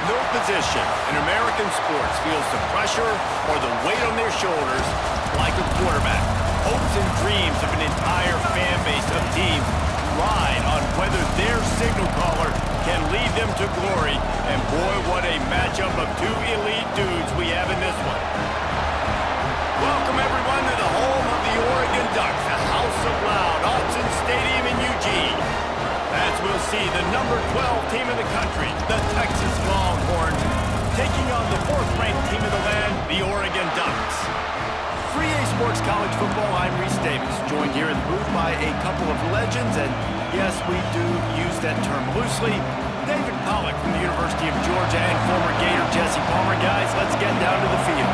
No position in American sports feels the pressure or the weight on their shoulders like a quarterback. Hopes and dreams of an entire fan base of teams ride on whether their signal caller can lead them to glory. And boy, what a matchup of two elite dudes we have in this one. Welcome everyone to the home of the Oregon Ducks, the House of Loud, Autzen Stadium in Eugene. As we'll see, the number 12 team in the country, the Texas Longhorns, taking on the 4th-ranked team of the land, the Oregon Ducks. 3A Sports College Football, I'm Reese Davis, joined here in the booth by a couple of legends, and yes, we do use that term loosely. David Pollack from the University of Georgia and former Gator Jesse Palmer. Guys, let's get down to the field.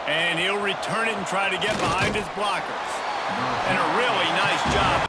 And he'll return it and try to get behind his blockers. And a really nice job.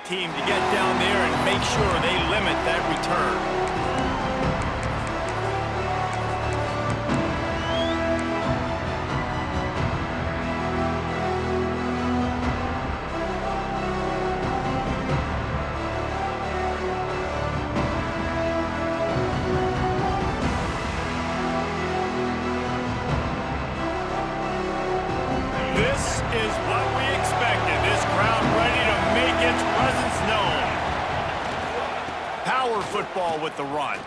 Team to get down there and make sure they limit that return. This is what we expected. This crowd ready to make its presence known. Power football with the run.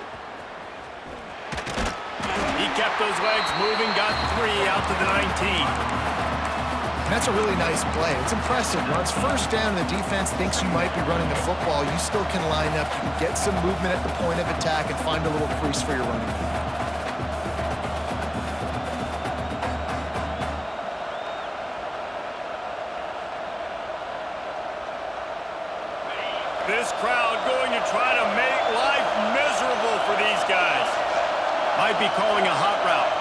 He kept those legs moving, got 3 out to the 19. That's a really nice play. It's impressive. Once first down, the defense thinks you might be running the football. You still can line up. You can get some movement at the point of attack and find a little crease for your running back. This crowd going to try to make life miserable for these guys. Might be calling a hot route.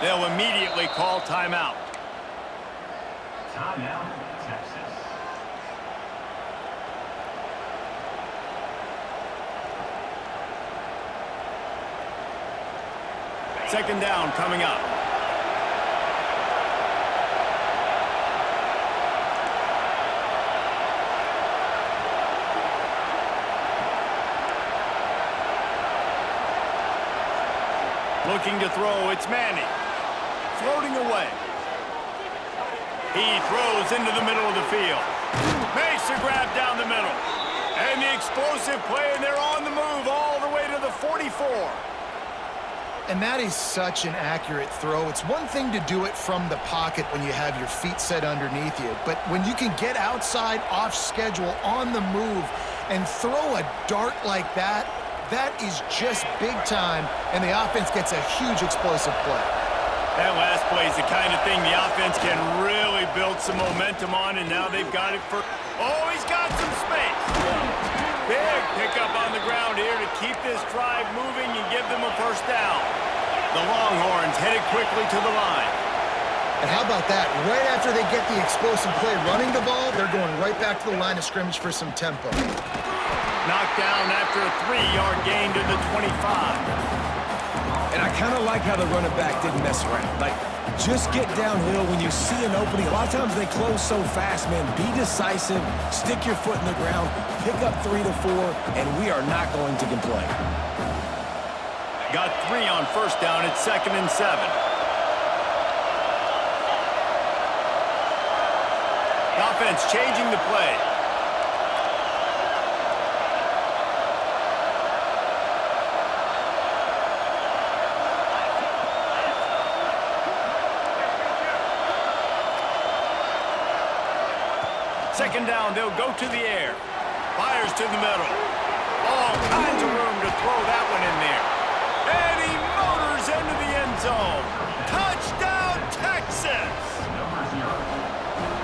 They'll will immediately call timeout. Timeout, Texas. Second down coming up. Looking to throw, it's Manning. Floating away. He throws into the middle of the field. Makes a grab down the middle. And the explosive play, and they're on the move all the way to the 44. And that is such an accurate throw. It's one thing to do it from the pocket when you have your feet set underneath you, but when you can get outside, off schedule, on the move, and throw a dart like that, that is just big time, and the offense gets a huge explosive play. That last play is the kind of thing the offense can really build some momentum on, and now they've got it for... Oh, he's got some space. Big pickup on the ground here to keep this drive moving and give them a first down. The Longhorns headed quickly to the line. And how about that? Right after they get the explosive play running the ball, they're going right back to the line of scrimmage for some tempo. Knocked down after a 3-yard gain to the 25. And I kind of like how the running back didn't mess around. Like, just get downhill when you see an opening. A lot of times they close so fast, man. Be decisive, stick your foot in the ground, pick up 3 to 4, and we are not going to complain. Got 3 on first down. It's 2nd and 7. Offense changing the play. Second down, they'll go to the air. Fires to the middle. All kinds of room to throw that one in there. And he motors into the end zone. Touchdown, Texas!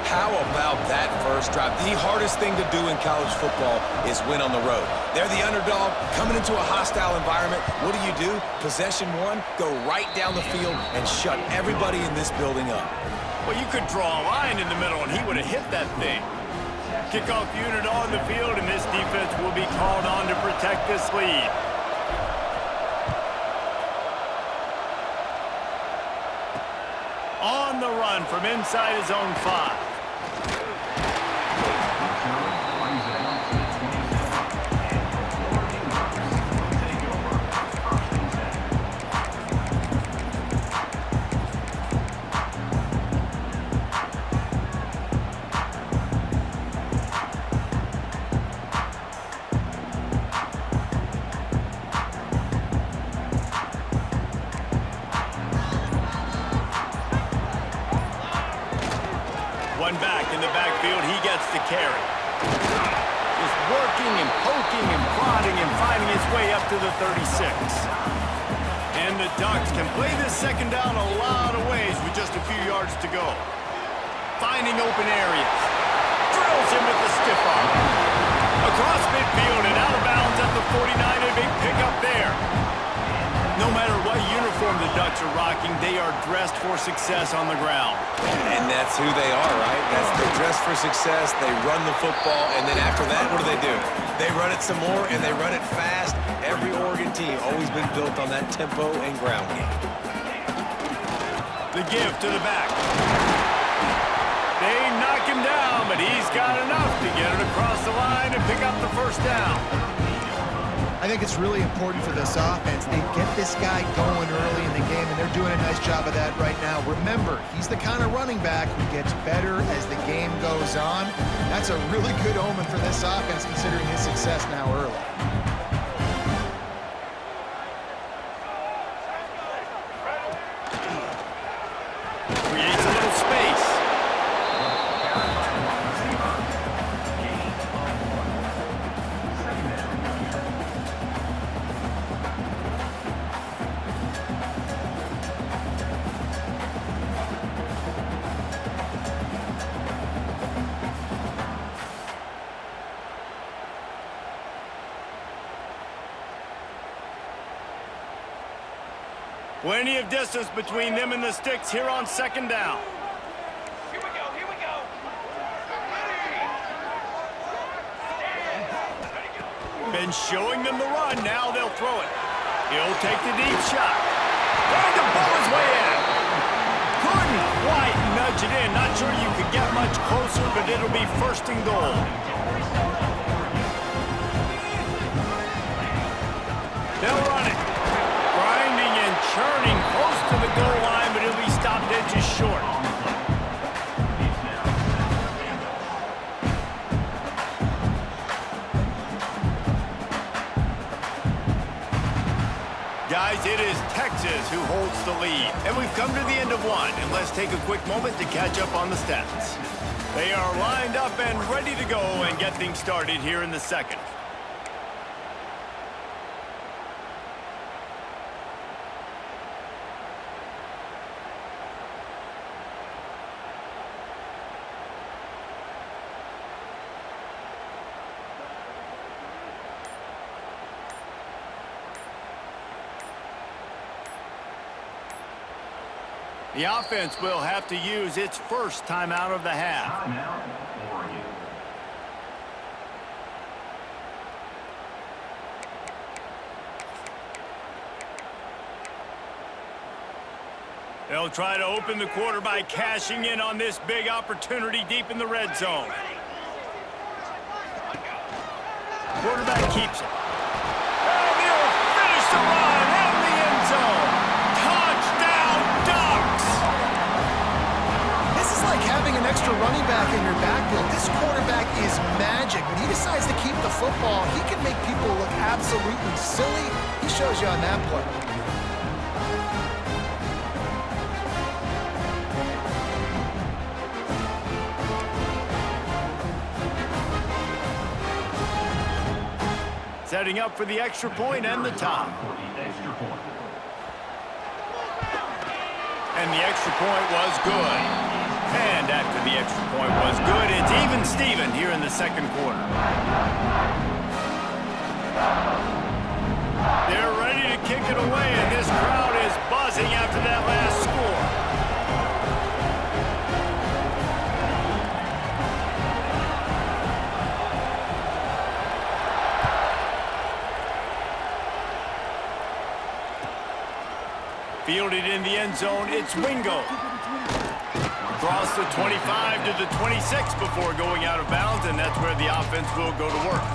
How about that first drive? The hardest thing to do in college football is win on the road. They're the underdog, coming into a hostile environment. What do? Possession one, go right down the field and shut everybody in this building up. Well, you could draw a line in the middle, and he would have hit that thing. Kickoff unit on the field, and this defense will be called on to protect this lead. On the run from inside his own 5. One back in the backfield, he gets the carry. Just working and poking and prodding and finding his way up to the 36. And the Ducks can play this second down a lot of ways with just a few yards to go. Finding open areas. Drills him with the stiff arm. Across midfield and out of bounds at the 49, a big pickup there. No matter what uniform the Ducks are rocking, they are dressed for success on the ground. And that's who they are, right? They're dressed for success, they run the football, and then after that, what do? They run it some more, and they run it fast. Every Oregon team always been built on that tempo and ground game. The give to the back. They knock him down, but he's got enough to get it across the line and pick up the first down. I think it's really important for this offense. They get this guy going early in the game, and they're doing a nice job of that right now. Remember, he's the kind of running back who gets better as the game goes on. That's a really good omen for this offense, considering his success now early. Creates a little space. Plenty of distance between them and the sticks here on second down. Here we go, here we go. Been showing them the run, now they'll throw it. He'll take the deep shot. And the ball is way in. Couldn't quite nudge it in. Not sure you could get much closer, but it'll be first and goal. They'll run it. Grinding and churning close to the goal line, but it'll be stopped inches short. Guys, it is Texas who holds the lead. And we've come to the end of one. And let's take a quick moment to catch up on the stats. They are lined up and ready to go and get things started here in the second. The offense will have to use its first timeout of the half. Timeout, Oregon. They'll try to open the quarter by cashing in on this big opportunity deep in the red zone. Quarterback keeps it. And he'll finish the run in the end zone. Touchdown, Ducks! This is like having an extra running back in your backfield. This quarterback is magic. When he decides to keep the football, he can make people look absolutely silly. He shows you on that play. Setting up for the extra point and the tie. Extra point. And the extra point was good. And after the extra point was good, it's even Steven here in the second quarter. They're ready to kick it away, and this crowd is buzzing after that last score. Fielded in the end zone, it's Wingo. Across the 25 to the 26 before going out of bounds, and that's where the offense will go to work.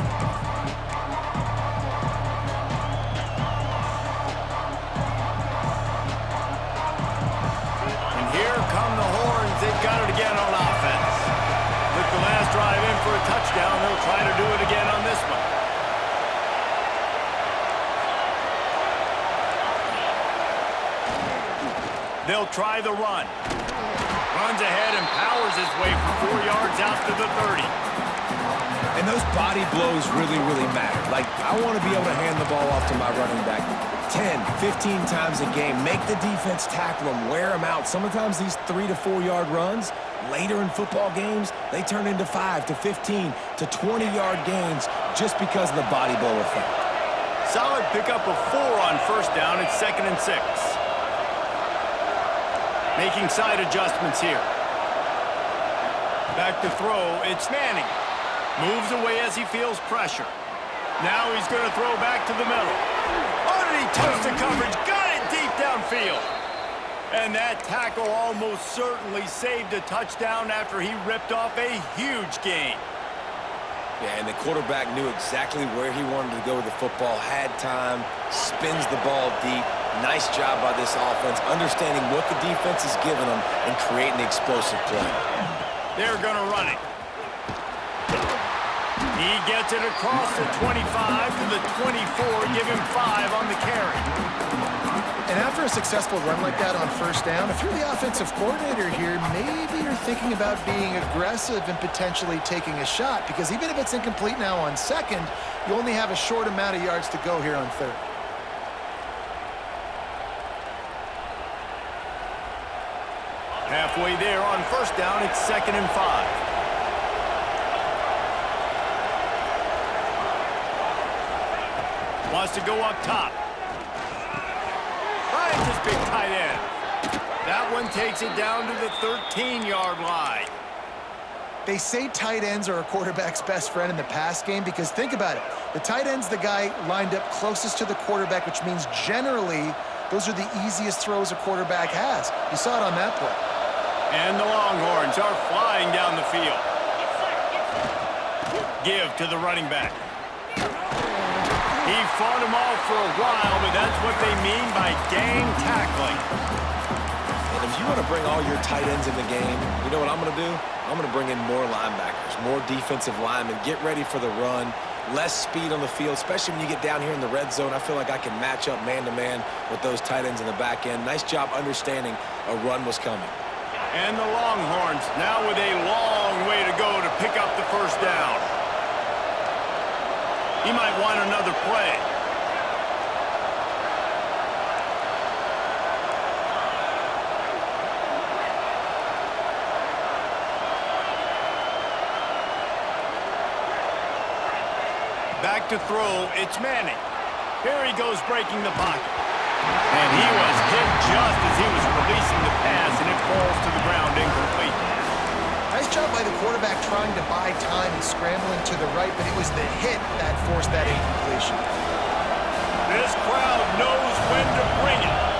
And here come the horns. They've got it again on offense. Took the last drive in for a touchdown. They'll try to do it again on this one. They'll try the run. Runs ahead and powers his way for 4 yards out to the 30. And those body blows really, really matter. Like, I want to be able to hand the ball off to my running back 10, 15 times a game. Make the defense tackle them, wear them out. Sometimes these 3 to 4 yard runs, later in football games, they turn into 5 to 15 to 20 yard gains just because of the body blow effect. Solid pickup of 4 on first down. It's 2nd and 6. Making side adjustments here. Back to throw, it's Manning. Moves away as he feels pressure. Now he's going to throw back to the middle. Oh, did he touch the coverage? Got it deep downfield. And that tackle almost certainly saved a touchdown after he ripped off a huge gain. Yeah, and the quarterback knew exactly where he wanted to go with the football, had time, spins the ball deep. Nice job by this offense, understanding what the defense is giving them and creating the explosive play. They're going to run it. He gets it across the 25 to the 24, give him 5 on the carry. And after a successful run like that on first down, if you're the offensive coordinator here, maybe you're thinking about being aggressive and potentially taking a shot, because even if it's incomplete now on second, you only have a short amount of yards to go here on third. Halfway there on first down, it's 2nd and 5. Wants to go up top. Finds his big tight end. That one takes it down to the 13-yard line. They say tight ends are a quarterback's best friend in the pass game because think about it. The tight end's the guy lined up closest to the quarterback, which means generally those are the easiest throws a quarterback has. You saw it on that play. And the Longhorns are flying down the field. Give to the running back. He fought him off for a while, but that's what they mean by gang tackling. And if you want to bring all your tight ends in the game, you know what I'm going to do? I'm going to bring in more linebackers, more defensive linemen, get ready for the run, less speed on the field, especially when you get down here in the red zone. I feel like I can match up man-to-man with those tight ends in the back end. Nice job understanding a run was coming. And the Longhorns now with a long way to go to pick up the first down. He might want another play. Back to throw, it's Manning. Here he goes breaking the pocket. And he was hit just as he was releasing the pass, and it falls to the ground incomplete. Nice job by the quarterback trying to buy time and scrambling to the right, but it was the hit that forced that incompletion. This crowd knows when to bring it.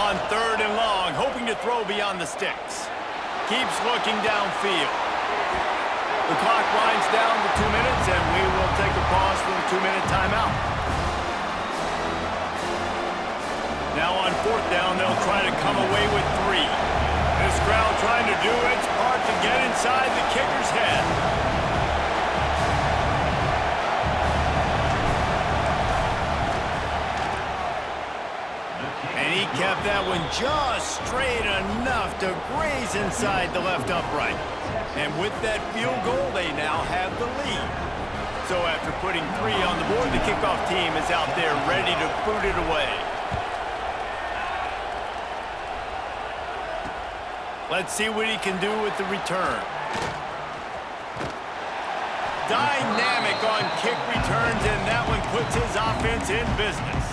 On third and long, hoping to throw beyond the sticks. Keeps looking downfield. The clock winds down to 2 minutes, and we will take a pause for the 2-minute timeout. Now on fourth down, they'll try to come away with 3. This crowd trying to do its part to get inside the kicker's head. And he kept that one just straight enough to graze inside the left upright. And with that field goal, they now have the lead. So after putting 3 on the board, the kickoff team is out there ready to boot it away. Let's see what he can do with the return. Dynamic on kick returns, and that one puts his offense in business.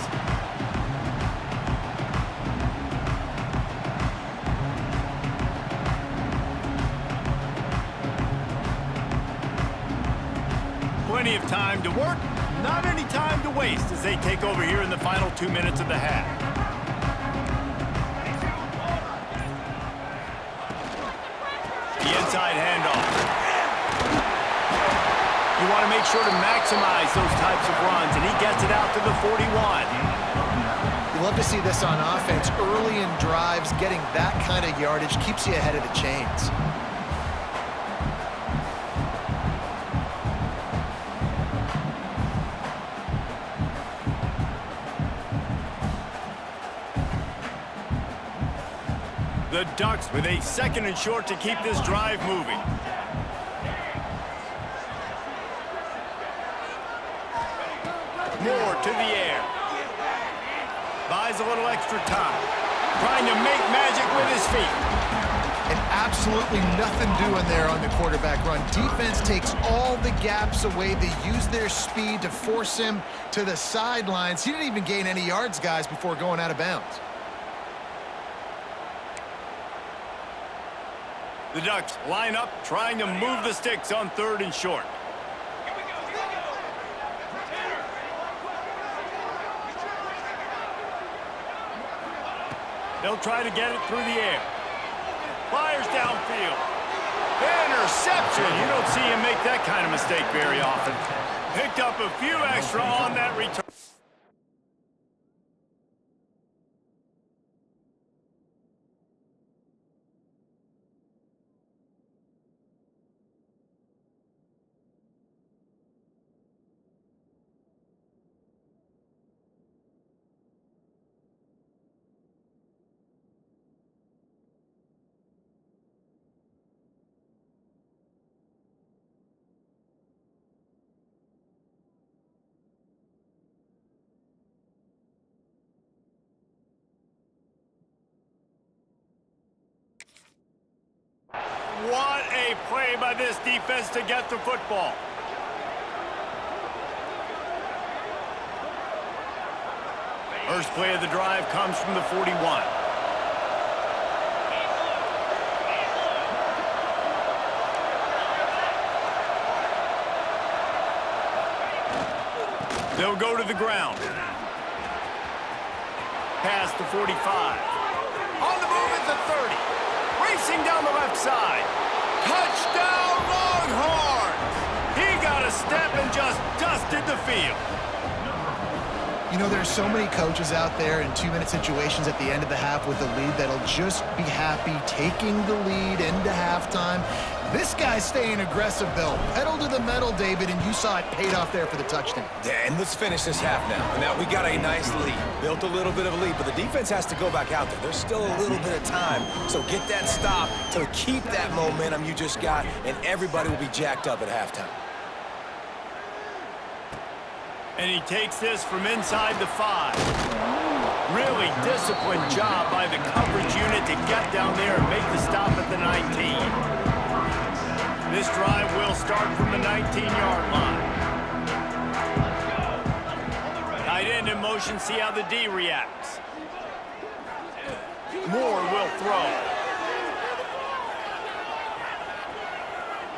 Plenty of time to work, not any time to waste as they take over here in the final 2 minutes of the half. The inside handoff. You want to make sure to maximize those types of runs, and he gets it out to the 41. You love to see this on offense. Early in drives, getting that kind of yardage keeps you ahead of the chains. The Ducks with a 2nd and short to keep this drive moving. Moore to the air. Buys a little extra time. Trying to make magic with his feet. And absolutely nothing doing there on the quarterback run. Defense takes all the gaps away. They use their speed to force him to the sidelines. He didn't even gain any yards, guys, before going out of bounds. The Ducks line up, trying to move the sticks on 3rd and short. They'll try to get it through the air. Fires downfield. Interception. You don't see him make that kind of mistake very often. Picked up a few extra on that return. Great play by this defense to get the football. First play of the drive comes from the 41. They'll go to the ground. Past the 45. On the move at the 30. Racing down the left side. Touchdown, Longhorns! He got a step and just dusted the field. You know, there's so many coaches out there in 2-minute situations at the end of the half with the lead that'll just be happy taking the lead into halftime. This guy's staying aggressive, though. Pedal to the metal, David, and you saw it paid off there for the touchdown. Yeah, and let's finish this half now. Now, we got a nice lead. Built a little bit of a lead, but the defense has to go back out there. There's still a little bit of time. So get that stop to keep that momentum you just got, and everybody will be jacked up at halftime. And he takes this from inside the 5. Really disciplined job by the coverage unit to get down there and make the stop at the 19. This drive will start from the 19-yard line. Tight end in motion, see how the D reacts. Moore will throw.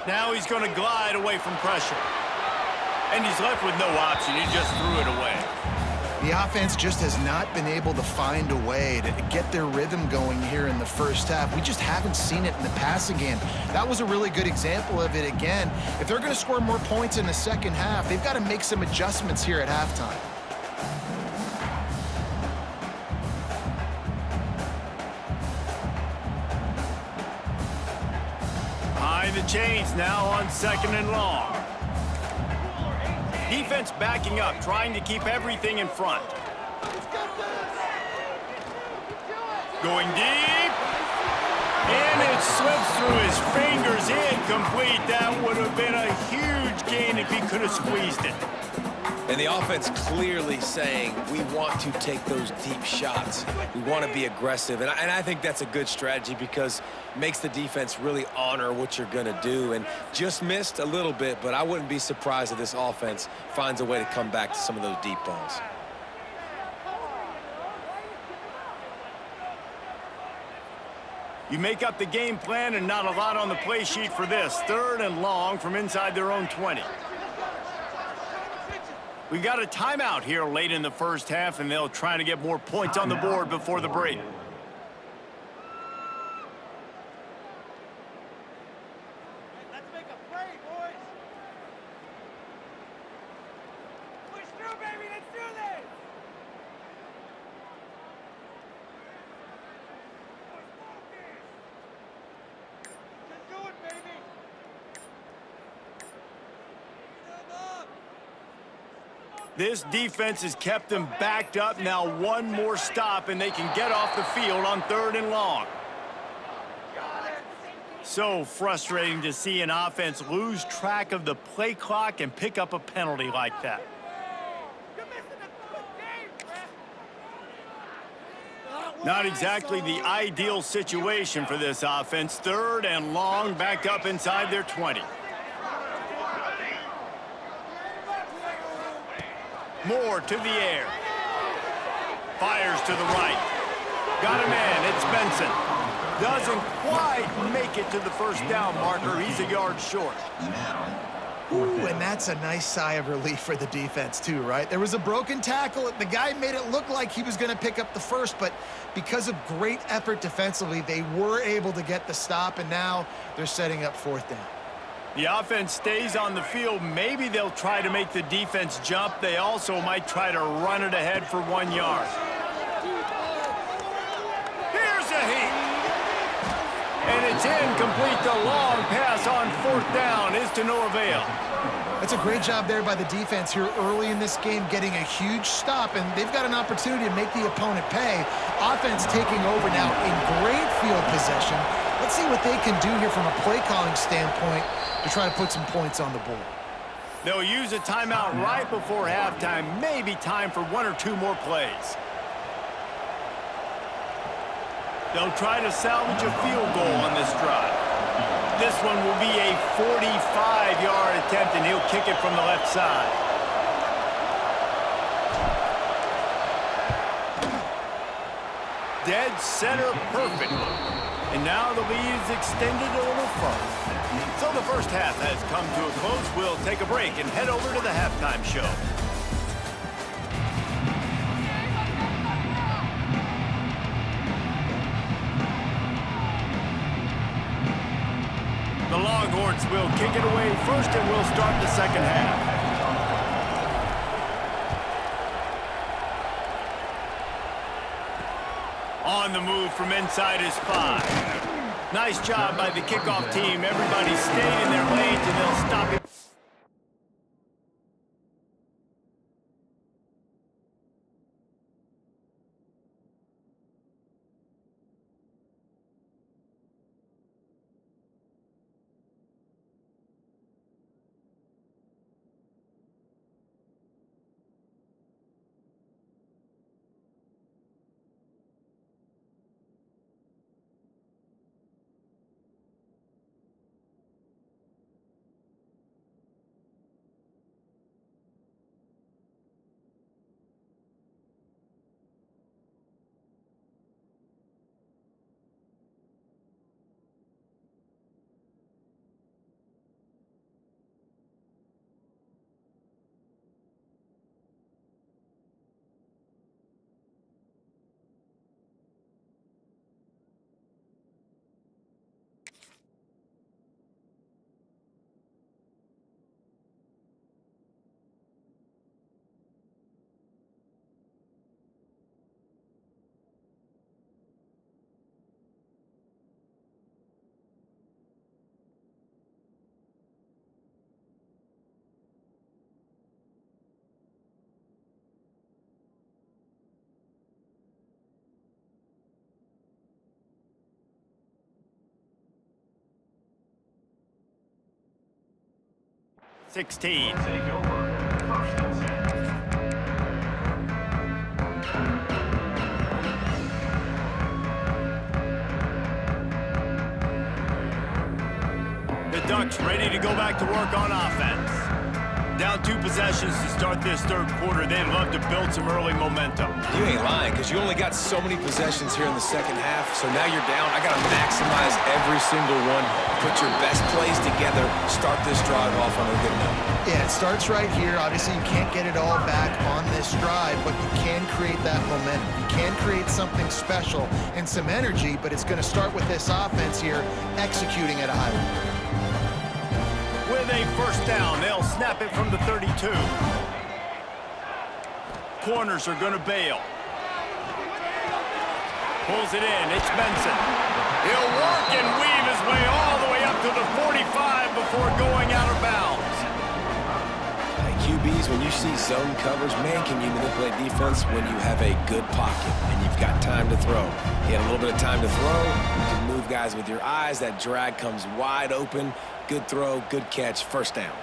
Now he's going to glide away from pressure. And he's left with no option. He just threw it away. The offense just has not been able to find a way to get their rhythm going here in the first half. We just haven't seen it in the passing game. That was a really good example of it again. If they're going to score more points in the second half, they've got to make some adjustments here at halftime. Behind the chains now on 2nd and long. Defense backing up, trying to keep everything in front. Going deep. And it slips through his fingers. Incomplete. That would have been a huge gain if he could have squeezed it. And the offense clearly saying, we want to take those deep shots. We want to be aggressive. And I think that's a good strategy because it makes the defense really honor what you're going to do. And just missed a little bit, but I wouldn't be surprised if this offense finds a way to come back to some of those deep balls. You make up the game plan and not a lot on the play sheet for this. 3rd and long from inside their own 20. We've got a timeout here late in the first half, and they'll try to get more points on the board before the break. Let's make a play, boys. Push through, baby. Let's do this. Let's do it, baby. This defense has kept them backed up. Now one more stop, and they can get off the field on 3rd and long. So frustrating to see an offense lose track of the play clock and pick up a penalty like that. Not exactly the ideal situation for this offense. 3rd and long, back up inside their 20. Moore to the air. Fires to the right. Got a man, it's Benson. Doesn't quite make it to the first down marker. He's a yard short. Ooh, and that's a nice sigh of relief for the defense too, right? There was a broken tackle. The guy made it look like he was going to pick up the first, but because of great effort defensively, they were able to get the stop, and now they're setting up 4th down. The offense stays on the field. Maybe they'll try to make the defense jump. They also might try to run it ahead for 1 yard. Here's a heat. And it's incomplete. The long pass on 4th down is to no avail. That's a great job there by the defense here early in this game, getting a huge stop, and they've got an opportunity to make the opponent pay. Offense taking over now in great field possession. Let's see what they can do here from a play calling standpoint to try to put some points on the board. They'll use a timeout right before halftime. Maybe time for 1 or 2 more plays. They'll try to salvage a field goal on this drive. This one will be a 45-yard attempt, and he'll kick it from the left side. Dead center perfect. And now the lead is extended a little further. So the first half has come to a close. We'll take a break and head over to the halftime show. The Longhorns will kick it away first, and we'll start the second half. On the move from inside his 5. Nice job by the kickoff team. Everybody stayed in their lanes, and they'll stop it. Take over. First and 10. The Ducks ready to go back to work on offense. Down 2 possessions to start this third quarter. They'd love to build some early momentum. You ain't lying, because you only got so many possessions here in the second half, so now you're down. I got to maximize every single one. Put your best plays together. Start this drive off on a good note. Yeah, it starts right here. Obviously, you can't get it all back on this drive, but you can create that momentum. You can create something special and some energy, but it's going to start with this offense here executing at a high level. With a first down, they'll snap it from the 32. Corners are going to bail. Pulls it in. It's Benson. He'll work and weave his way all the way up to the 45 before going out of bounds. QBs, when you see zone coverage, man, can you manipulate defense when you have a good pocket and you've got time to throw. You had a little bit of time to throw. You can move guys with your eyes. That drag comes wide open. Good throw, good catch, first down.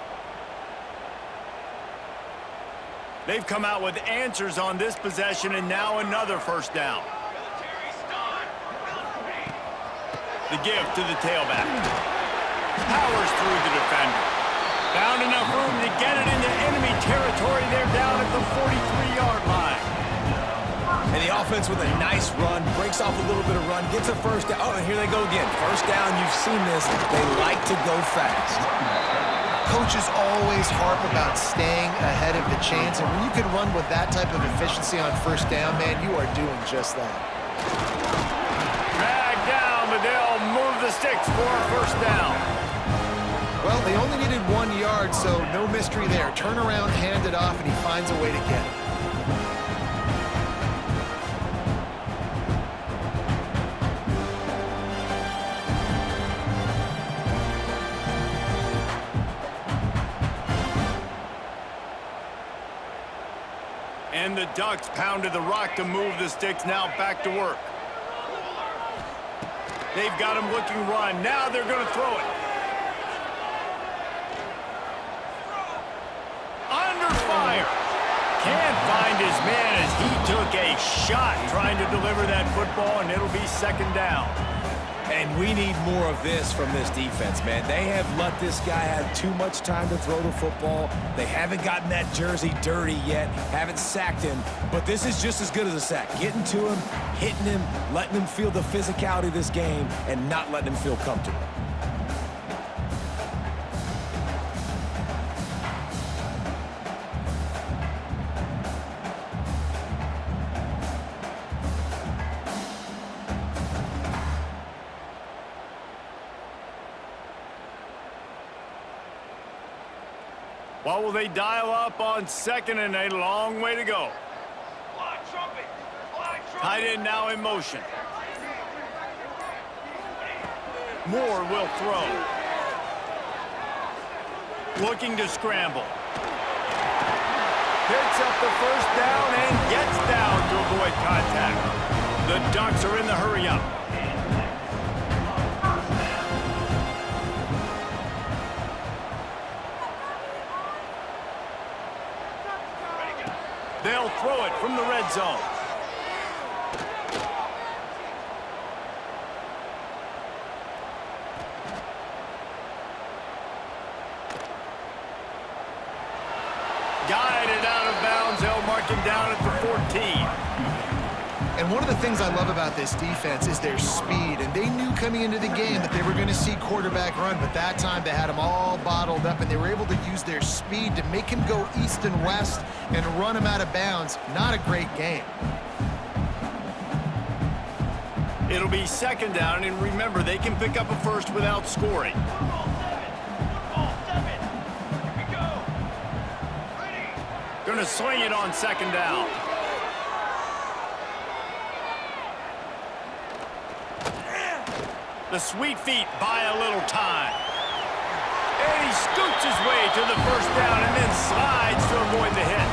They've come out with answers on this possession, and now another first down. The give to the tailback. Powers through the defender. Found enough room to get it into enemy territory. They're down at the 43-yard line. And the offense with a nice run, breaks off a little bit of run, gets a first down. Oh, and here they go again. First down, you've seen this. They like to go fast. Coaches always harp about staying ahead of the chains, and when you can run with that type of efficiency on first down, man, you are doing just that. Drag down, but they'll move the sticks for a first down. Well, they only needed 1 yard, so no mystery there. Turn around, hand it off, and he finds a way to get it. And the Ducks pounded the rock to move the sticks. Now back to work. They've got him looking run. Now they're going to throw it. Under fire. Can't find his man as he took a shot trying to deliver that football, and it'll be second down. And we need more of this from this defense, man. They have let this guy have too much time to throw the football. They haven't gotten that jersey dirty yet, haven't sacked him. But this is just as good as a sack. Getting to him, hitting him, letting him feel the physicality of this game, and not letting him feel comfortable. What will they dial up on 2nd and a long way to go? Tight end now in motion. Moore will throw. Looking to scramble. Picks up the first down and gets down to avoid contact. The Ducks are in the hurry-up. They'll throw it from the red zone. Guided out of bounds. They'll mark him down at the 14. And one of the things I love about this defense is their speed. And they knew coming into the game that they were going to see quarterback run, but that time they had him all bottled up, and they were able to use their speed to make him go east and west and run him out of bounds. Not a great game. It'll be 2nd down, and remember, they can pick up a first without scoring. Going to swing it on 2nd down. The sweet feet buy a little time. And he scoots his way to the first down and then slides to avoid the hit.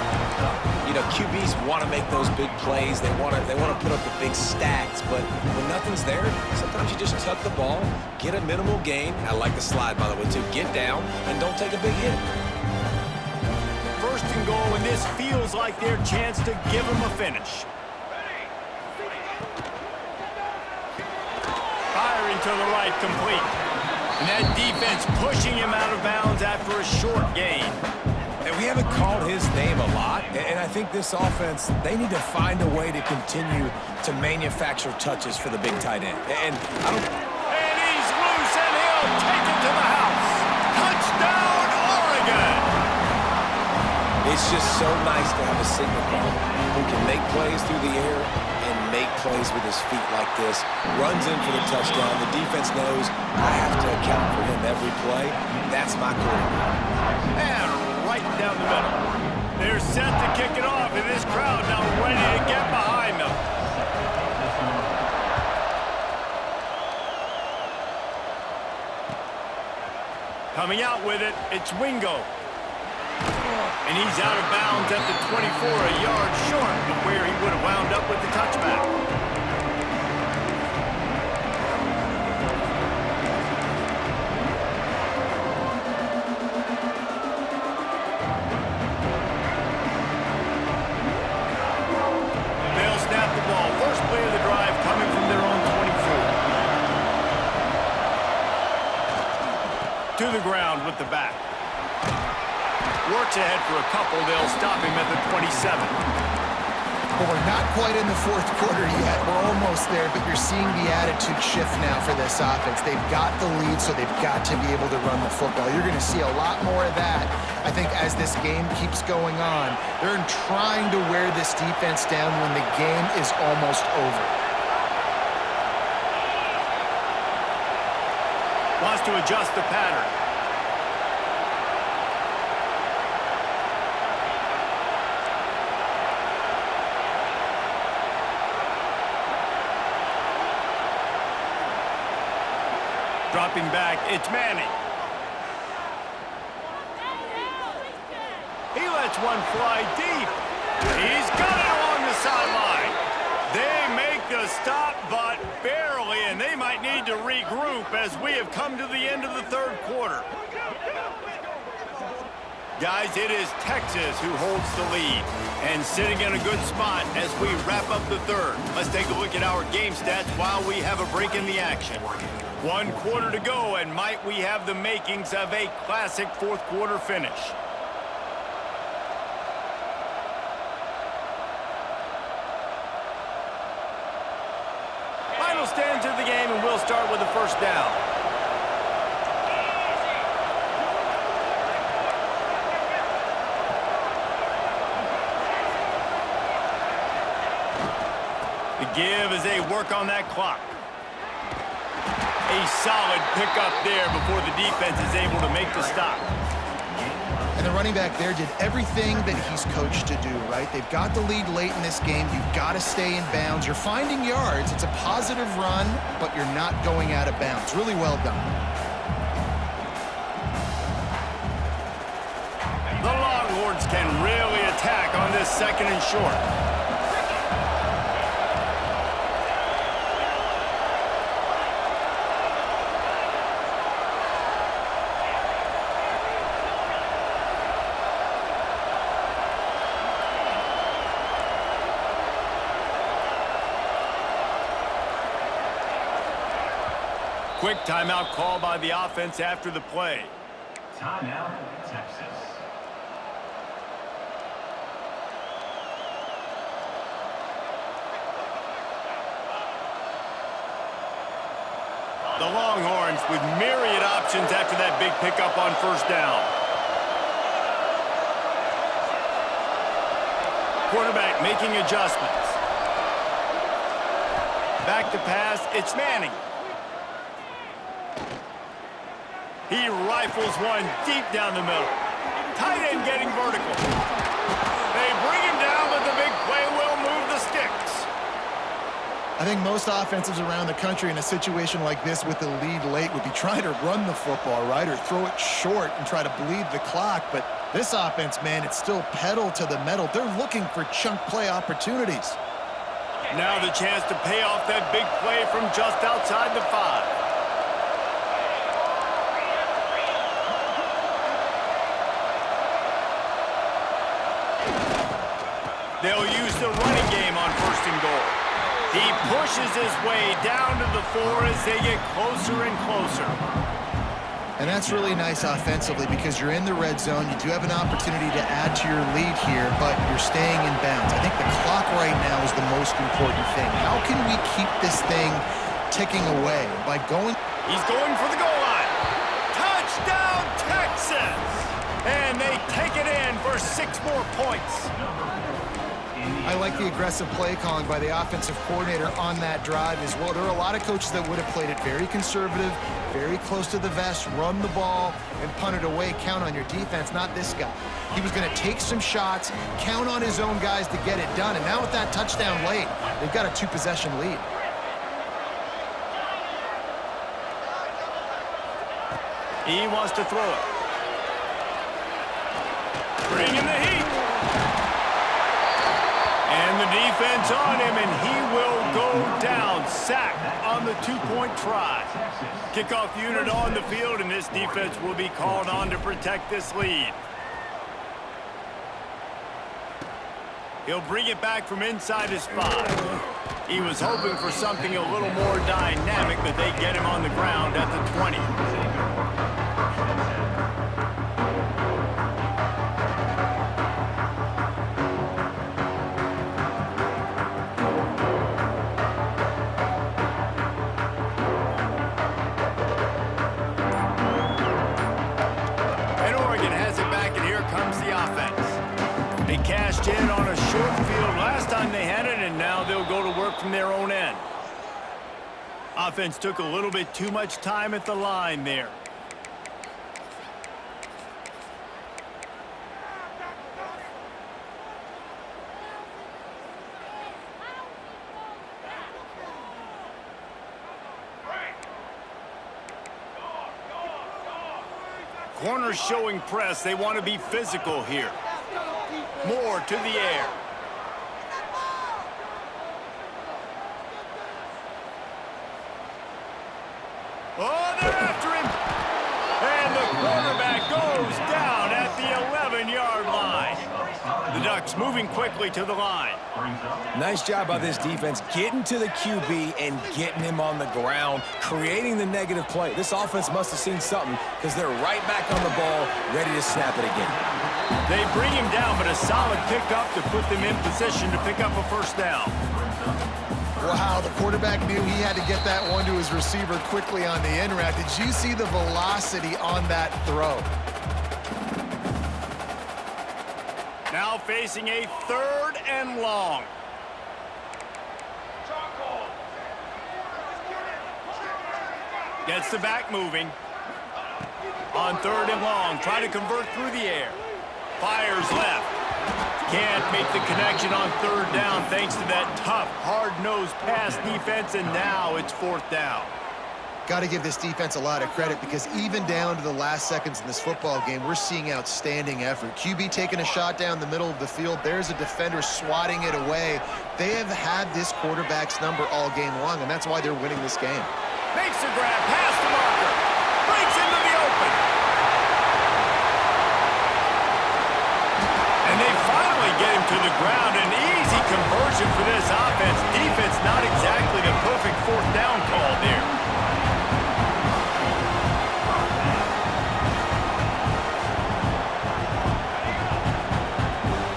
You know, QBs want to make those big plays. They want to put up the big stats, but when nothing's there, sometimes you just tuck the ball, get a minimal gain. I like the slide, by the way, too. Get down and don't take a big hit. 1st and goal, and this feels like their chance to give them a finish. Firing to the right, complete. And that defense pushing him out of bounds after a short gain. And we haven't called his name a lot, and I think this offense, they need to find a way to continue to manufacture touches for the big tight end. And he's loose, and he'll take it to the house. Touchdown, Oregon! It's just so nice to have a signal call who can make plays through the air and make plays with his feet like this. Runs in for the touchdown. The defense knows I have to account for him every play. That's my quarterback. And right down the middle. They're set to kick it off, and this crowd now ready to get behind them. Coming out with it, it's Wingo. And he's out of bounds at the 24, a yard short of where he would have wound up with the touchback. They'll snap the ball. First play of the drive coming from their own 24. To the ground with the back. Works ahead for a couple. They'll stop him at the 27. But we're not quite in the 4th quarter yet. We're almost there, but you're seeing the attitude shift now for this offense. They've got the lead, so they've got to be able to run the football. You're going to see a lot more of that, I think, as this game keeps going on. They're trying to wear this defense down when the game is almost over. Wants to adjust the pattern. Dropping back, it's Manning. He lets one fly deep. He's got it along the sideline. They make the stop, but barely, and they might need to regroup as we have come to the end of the 3rd quarter. Guys, it is Texas who holds the lead and sitting in a good spot as we wrap up the third. Let's take a look at our game stats while we have a break in the action. 1 quarter to go, and might we have the makings of a classic fourth quarter finish. Final stands of the game, and we'll start with the first down. The give as they work on that clock. A solid pickup there before the defense is able to make the stop. And the running back there did everything that he's coached to do, right? They've got the lead late in this game. You've got to stay in bounds. You're finding yards. It's a positive run, but you're not going out of bounds. Really well done. The Longhorns can really attack on this 2nd and short. Quick timeout call by the offense after the play. Timeout, Texas. The Longhorns with myriad options after that big pickup on first down. Quarterback making adjustments. Back to pass, it's Manning. He rifles one deep down the middle. Tight end getting vertical. They bring him down, but the big play will move the sticks. I think most offensives around the country in a situation like this with the lead late would be trying to run the football, right, or throw it short and try to bleed the clock. But this offense, man, it's still pedal to the metal. They're looking for chunk play opportunities. Now the chance to pay off that big play from just outside the 5. They'll use the running game on 1st and goal. He pushes his way down to the 4 as they get closer and closer. And that's really nice offensively because you're in the red zone. You do have an opportunity to add to your lead here, but you're staying in bounds. I think the clock right now is the most important thing. How can we keep this thing ticking away? By going... He's going for the goal line. Touchdown, Texas! And they take it in for 6 more points. I like the aggressive play calling by the offensive coordinator on that drive as well. There are a lot of coaches that would have played it very conservative, very close to the vest, run the ball, and punt it away, count on your defense, not this guy. He was going to take some shots, count on his own guys to get it done, and now with that touchdown late, they've got a 2-possession lead. He wants to throw it. Bring in the heat. And the defense on him, and he will go down. Sack on the 2-point try. Kickoff unit on the field, and this defense will be called on to protect this lead. He'll bring it back from inside his 5. He was hoping for something a little more dynamic, but they get him on the ground at the 20. Cashed in on a short field last time they had it, and now they'll go to work from their own end. Offense took a little bit too much time at the line there. Corners showing press. They want to be physical here. Moore to the air. Oh, they're after him. And the quarterback goes down at the Bucks moving quickly to the line. Nice job by this defense getting to the QB and getting him on the ground, creating the negative play. This offense must have seen something because they're right back on the ball, ready to snap it again. They bring him down, but a solid pickup to put them in position to pick up a first down. Wow, the quarterback knew he had to get that one to his receiver quickly on the in route. Did you see the velocity on that throw? Now facing a 3rd and long. Gets the back moving. On 3rd and long, trying to convert through the air. Fires left. Can't make the connection on 3rd down thanks to that tough, hard-nosed pass defense, and now it's 4th down. Got to give this defense a lot of credit because even down to the last seconds in this football game, we're seeing outstanding effort. QB taking a shot down the middle of the field. There's a defender swatting it away. They have had this quarterback's number all game long, and that's why they're winning this game. Makes the grab, past the marker. Breaks into the open. And they finally get him to the ground. An easy conversion for this offense. Defense not exactly the perfect 4th down call there.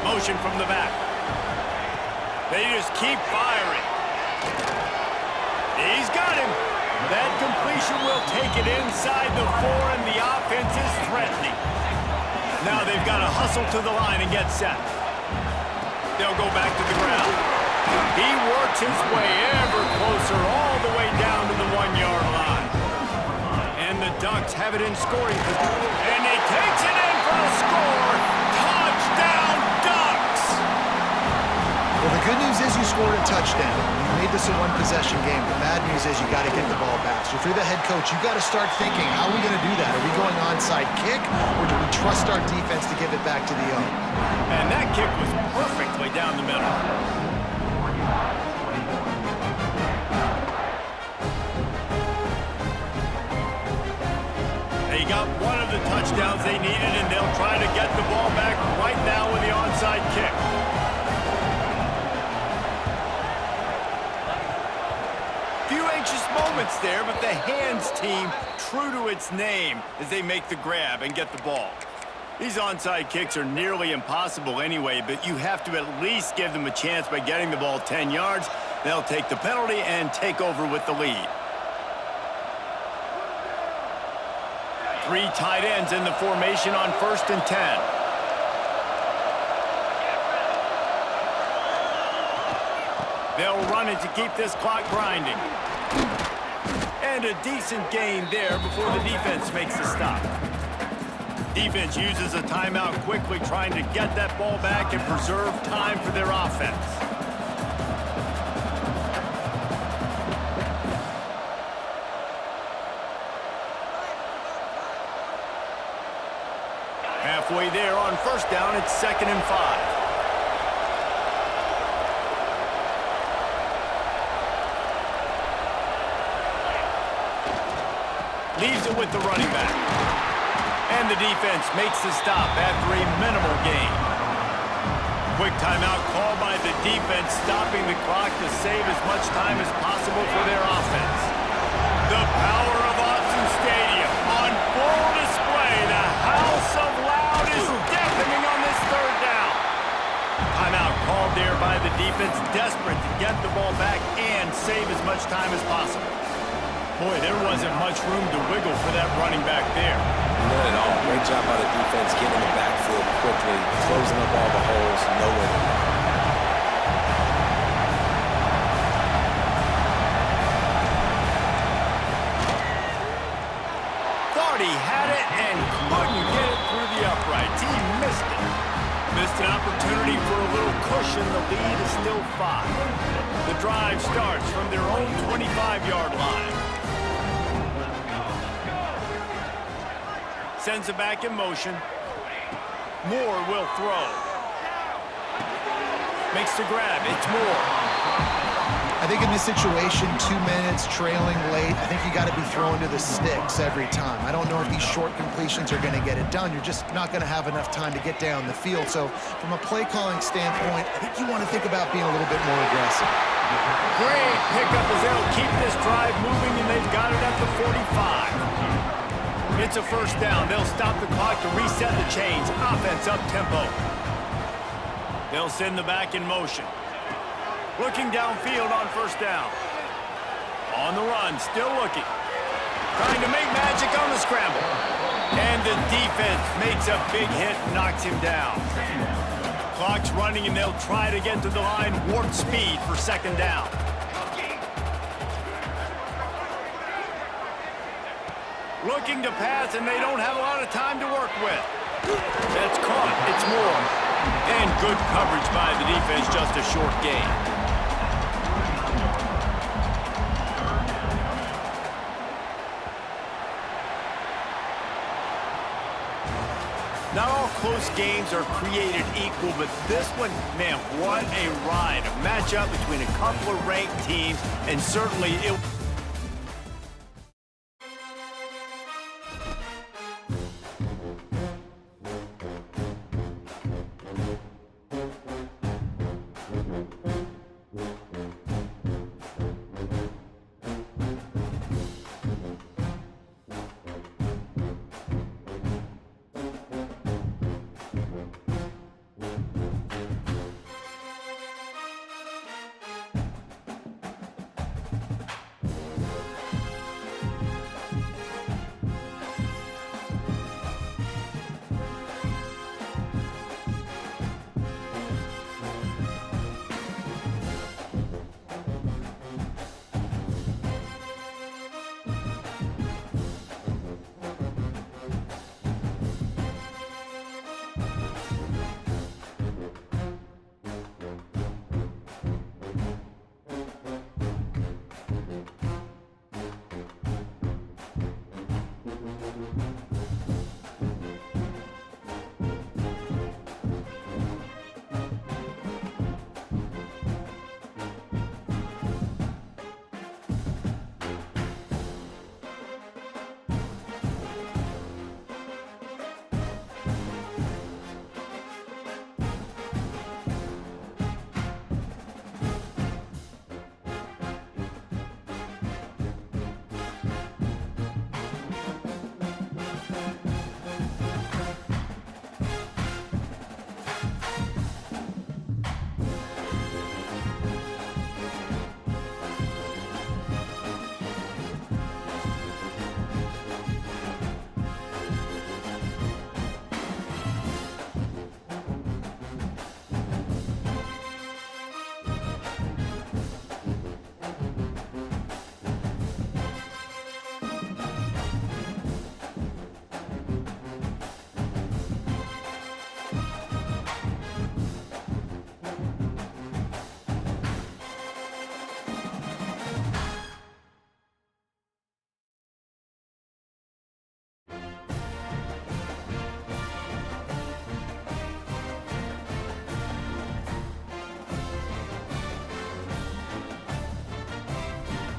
Motion from the back. They just keep firing. He's got him. That completion will take it inside the 4, and the offense is threatening. Now they've got to hustle to the line and get set. They'll go back to the ground. He works his way ever closer all the way down to the 1-yard line. And the Ducks have it in scoring position. And he takes it in for a score. Touchdown, Ducks! Well, the good news is you scored a touchdown. You made this a one-possession game. The bad news is you got to get the ball back. So if you're the head coach, you got to start thinking, how are we going to do that? Are we going onside kick, or do we trust our defense to give it back to the own? And that kick was perfectly down the middle. They got one of the touchdowns they needed, and they'll try to get the ball back right now with the onside kick. Few anxious moments there, but the hands team true to its name as they make the grab and get the ball. These onside kicks are nearly impossible anyway, but you have to at least give them a chance by getting the ball 10 yards. They'll take the penalty and take over with the lead. 3 tight ends in the formation on 1st and 10. They'll run it to keep this clock grinding. And a decent gain there before the defense makes the stop. Defense uses a timeout quickly, trying to get that ball back and preserve time for their offense. Halfway there on 1st down, it's 2nd and 5. Leaves it with the running back. And the defense makes the stop after a minimal gain. Quick timeout call by the defense, stopping the clock to save as much time as possible for their offense. The power of Autzen Stadium on full display. The house of loud is deafening on this 3rd down. Timeout called there by the defense, desperate to get the ball back and save as much time as possible. Boy, there wasn't much room to wiggle for that running back there. Not at all. Great job by the defense getting in the backfield quickly, closing up all the holes, nowhere to run. Thought he had it and couldn't get it through the uprights. He missed it. Missed an opportunity for a little cushion. The lead is still 5. The drive starts from their own 25-yard line. Sends it back in motion. Moore will throw. Makes the grab. It's Moore. I think in this situation, 2 minutes, trailing late, I think you got to be throwing to the sticks every time. I don't know if these short completions are going to get it done. You're just not going to have enough time to get down the field. So from a play calling standpoint, I think you want to think about being a little bit more aggressive. Great pickup as they'll keep this drive moving, and they've got it at the 45. It's a first down. They'll stop the clock to reset the chains. Offense up tempo. They'll send the back in motion. Looking downfield on first down. On the run, still looking. Trying to make magic on the scramble. And the defense makes a big hit and knocks him down. Clock's running, and they'll try to get to the line warp speed for second down. Looking to pass, and they don't have a lot of time to work with. That's caught. It's Moore. And good coverage by the defense, just a short gain. Not all close games are created equal, but this one, man, what a ride. A matchup between a couple of ranked teams, and certainly it